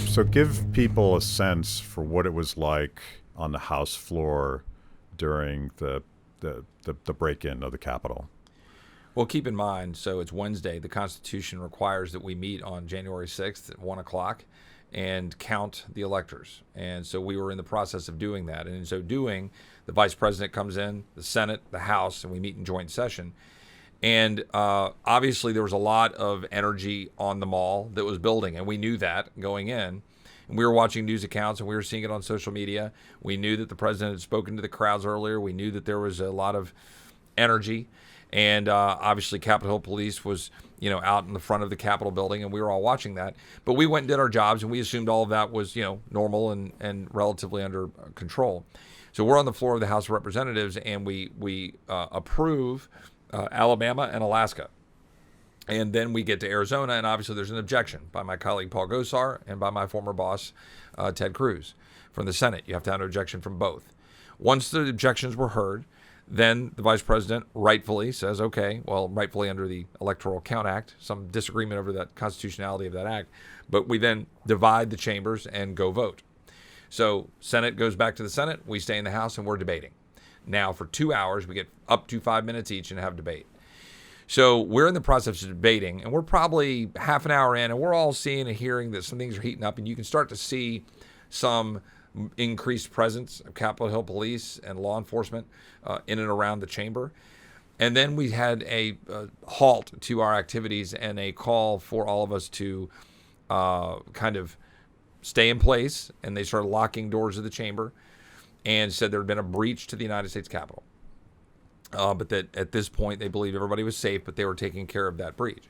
So give people a sense for what it was like on the House floor during the break-in of the Capitol. Well, keep in mind, so it's Wednesday. The Constitution requires that we meet on January 6th at 1 o'clock and count the electors. And so we were in the process of doing that. And in so doing, the Vice President comes in, the Senate, the House, and we meet in joint session. And obviously, there was a lot of energy on the mall that was building, and we knew that going in. And we were watching news accounts, and we were seeing it on social media. We knew that the president had spoken to the crowds earlier. We knew that there was a lot of energy. And obviously, Capitol Hill Police was, out in the front of the Capitol building, and we were all watching that. But we went and did our jobs, and we assumed all of that was, normal and relatively under control. So we're on the floor of the House of Representatives, and we approve Alabama and Alaska. And then we get to Arizona, and obviously there's an objection by my colleague Paul Gosar and by my former boss, Ted Cruz, from the Senate. You have to have an objection from both. Once the objections were heard, then the vice president rightfully says, okay, well, rightfully under the Electoral Count Act, some disagreement over that constitutionality of that act, but we then divide the chambers and go vote. So Senate goes back to the Senate, we stay in the House, and we're debating. Now, for 2 hours, we get up to 5 minutes each and have debate. So we're in the process of debating, and we're probably half an hour in, and we're all seeing and hearing that some things are heating up, and you can start to see some increased presence of Capitol Hill Police and law enforcement in and around the chamber. And then we had a halt to our activities and a call for all of us to kind of stay in place, and they started locking doors of the chamber and said there had been a breach to the United States Capitol. But that at this point, they believed everybody was safe, but they were taking care of that breach.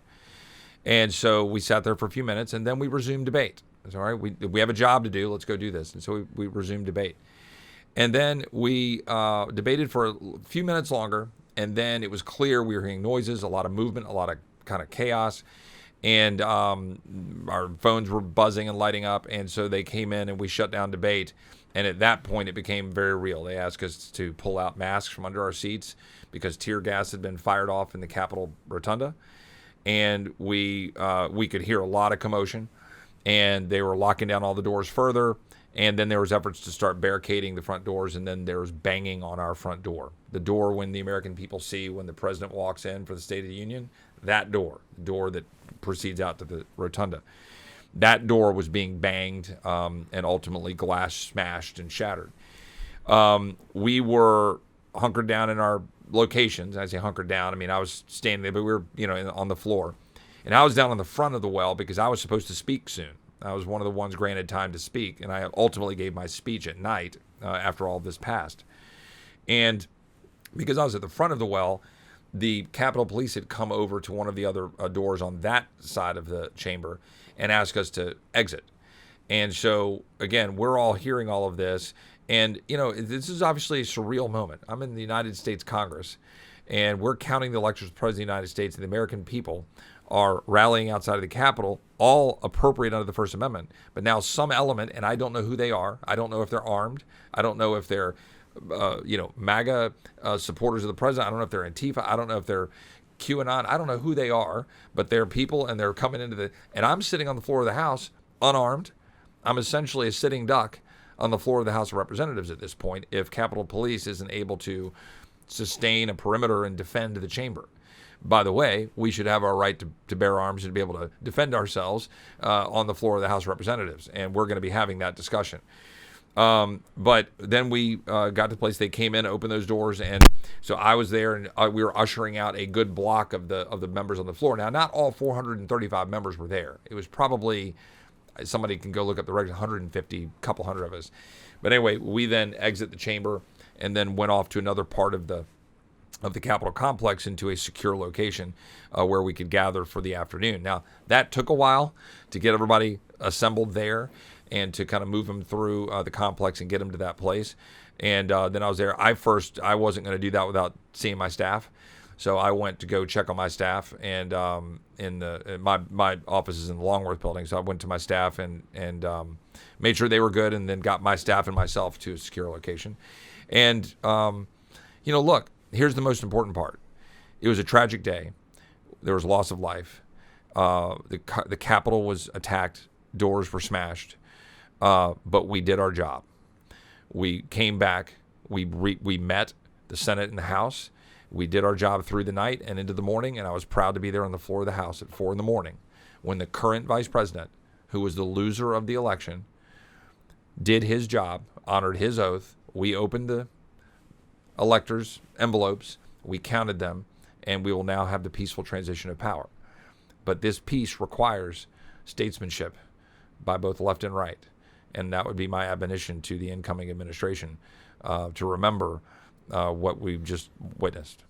And so we sat there for a few minutes, and then we resumed debate. It's all right, we have a job to do. Let's go do this. And so we resumed debate. And then we debated for a few minutes longer, and then it was clear we were hearing noises, a lot of movement, a lot of kind of chaos. And our phones were buzzing and lighting up, and so they came in and we shut down debate. And at that point, it became very real. They asked us to pull out masks from under our seats because tear gas had been fired off in the Capitol Rotunda. And we could hear a lot of commotion, and they were locking down all the doors further. And then there was efforts to start barricading the front doors, and then there was banging on our front door. The door when the American people see when the president walks in for the State of the Union, that door, the door that proceeds out to the Rotunda. That door was being banged and ultimately glass smashed and shattered. We were hunkered down in our locations. I say hunkered down. I mean, I was standing there, but we were, on the floor. And I was down on the front of the well because I was supposed to speak soon. I was one of the ones granted time to speak, and I ultimately gave my speech at night after all this passed. And because I was at the front of the well, the Capitol Police had come over to one of the other doors on that side of the chamber and asked us to exit. And so, again, we're all hearing all of this. And, this is obviously a surreal moment. I'm in the United States Congress, and we're counting the electors of the President of the United States, and the American people are rallying outside of the Capitol, all appropriate under the First Amendment. But now some element, and I don't know who they are. I don't know if they're armed. I don't know if they're MAGA supporters of the president. I don't know if they're Antifa. I don't know if they're QAnon. I don't know who they are, but they're people, and they're coming into and I'm sitting on the floor of the House unarmed. I'm essentially a sitting duck on the floor of the House of Representatives at this point if Capitol Police isn't able to sustain a perimeter and defend the chamber. By the way, we should have our right to bear arms and be able to defend ourselves on the floor of the House of Representatives, and we're going to be having that discussion. But then we got to the place. They came in, opened those doors, and so I was there, and we were ushering out a good block of the members on the floor. Now, not all 435 members were there. It was probably, somebody can go look up the record, 150, couple hundred of us. But anyway, we then exit the chamber and then went off to another part of the Capitol complex into a secure location where we could gather for the afternoon. Now, that took a while to get everybody assembled there and to kind of move them through the complex and get them to that place. And then I was there. I wasn't going to do that without seeing my staff. So I went to go check on my staff, and my office is in the Longworth building. So I went to my staff and made sure they were good, and then got my staff and myself to a secure location. And look, here's the most important part. It was a tragic day. There was loss of life. The Capitol was attacked. Doors were smashed. but we did our job. We came back. We met the Senate and the House. We did our job through the night and into the morning, and I was proud to be there on the floor of the House at 4 a.m. when the current vice president, who was the loser of the election, did his job, honored his oath. We opened the electors' envelopes, we counted them, and we will now have the peaceful transition of power. But this peace requires statesmanship by both left and right. And that would be my admonition to the incoming administration, to remember what we've just witnessed.